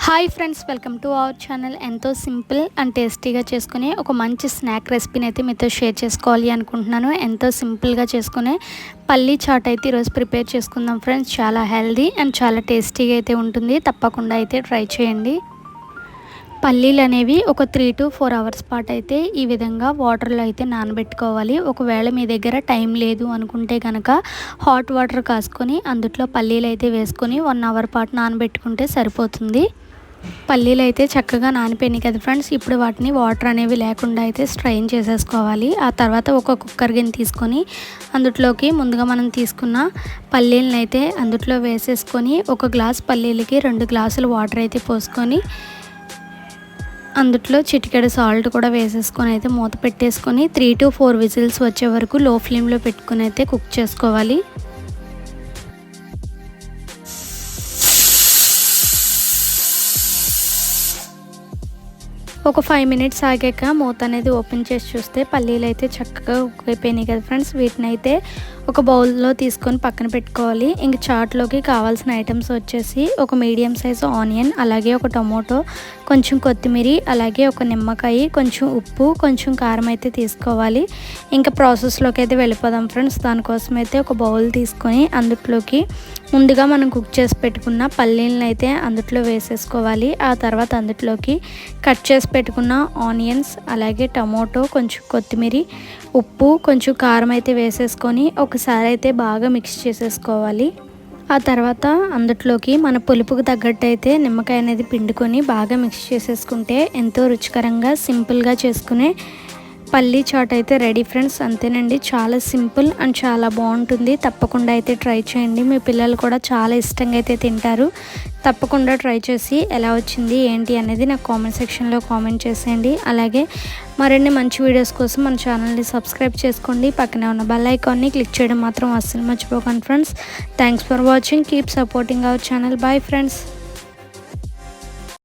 Hi friends, welcome to our channel. ఎంతో simple and టేస్టీగా చేసుకునే ఒక మంచి స్నాక్ రెసిపీని అయితే మీతో షేర్ చేసుకోవాలి అనుకుంటున్నాను. ఎంతో సింపుల్గా చేసుకునే పల్లీ చాట్ అయితే ఈరోజు ప్రిపేర్ చేసుకుందాం ఫ్రెండ్స్. చాలా హెల్దీ అండ్ చాలా టేస్టీగా అయితే ఉంటుంది. తప్పకుండా అయితే ట్రై చేయండి. పల్లీలు అనేవి ఒక 3 to 4 అవర్స్ పాటు అయితే ఈ విధంగా వాటర్లో అయితే నానబెట్టుకోవాలి. ఒకవేళ మీ దగ్గర టైం లేదు అనుకుంటే కనుక హాట్ వాటర్ కాసుకొని అందులో పల్లీలు అయితే వేసుకొని 1 అవర్ పాటు నానబెట్టుకుంటే సరిపోతుంది. పల్లీలు అయితే చక్కగా నానిపోయినాయి కదా ఫ్రెండ్స్. ఇప్పుడు వాటిని వాటర్ అనేవి లేకుండా అయితే స్ట్రైన్ చేసేసుకోవాలి. ఆ తర్వాత ఒక కుక్కర్ గిన్నె తీసుకొని అందులోకి ముందుగా మనం తీసుకున్న పల్లీలను అయితే అందులో వేసేసుకొని ఒక గ్లాస్ పల్లీలకి 2 గ్లాసులు వాటర్ అయితే పోసుకొని అందులో చిటికెడు సాల్ట్ కూడా వేసేసుకొని అయితే మూత పెట్టేసుకొని 3 to 4 విజిల్స్ వచ్చే వరకు లో ఫ్లేమ్లో పెట్టుకొని అయితే కుక్ చేసుకోవాలి. ఒక 5 మినిట్స్ ఆగాక మూత అనేది ఓపెన్ చేసి చూస్తే పల్లీలు అయితే చక్కగా కుక్ అయిపోయినాయి కదా ఫ్రెండ్స్. వీటిని అయితే ఒక బౌల్లో తీసుకొని పక్కన పెట్టుకోవాలి. ఇంక చాట్లోకి కావాల్సిన ఐటమ్స్ వచ్చేసి ఒక మీడియం సైజు ఆనియన్, అలాగే ఒక టొమాటో, కొంచెం కొత్తిమీర, అలాగే ఒక నిమ్మకాయ, కొంచెం ఉప్పు, కొంచెం కారం అయితే తీసుకోవాలి. ఇంకా ప్రాసెస్లోకి అయితే వెళ్ళిపోదాం ఫ్రెండ్స్. దానికోసం అయితే ఒక బౌల్ తీసుకొని అందులోకి ముందుగా మనం కుక్ చేసి పెట్టుకున్న పల్లీలను అయితే అందులో వేసేసుకోవాలి. ఆ తర్వాత అందులోకి కట్ చేసి పెట్టుకున్న ఆనియన్స్, అలాగే టమాటో, కొంచెం కొత్తిమీర, ఉప్పు, కొంచెం కారం అయితే వేసేసుకొని ఒకసారి అయితే బాగా మిక్స్ చేసేసుకోవాలి. ఆ తర్వాత అందులోకి మన పులుపుకు తగ్గట్టు అయితే నిమ్మకాయ అనేది పిండుకొని బాగా మిక్స్ చేసేసుకుంటే ఎంతో రుచికరంగా సింపుల్గా చేసుకునే పల్లీ చాట్ అయితే రెడీ ఫ్రెండ్స్. అంతేనండి, చాలా సింపుల్ అండ్ చాలా బాగుంటుంది. తప్పకుండా అయితే ట్రై చేయండి. మీ పిల్లలు కూడా చాలా ఇష్టంగా అయితే తింటారు. తప్పకుండా ట్రై చేసి ఎలా వచ్చింది ఏంటి అనేది నాకు కామెంట్ సెక్షన్లో కామెంట్ చేసేయండి. అలాగే మరిన్ని మంచి వీడియోస్ కోసం మన ఛానల్ని సబ్స్క్రైబ్ చేసుకోండి. పక్కనే ఉన్న బెల్ ఐకాన్ని క్లిక్ చేయడం మాత్రం అస్సలు మర్చిపోకండి friends. Thanks for watching. Keep supporting our channel. Bye friends.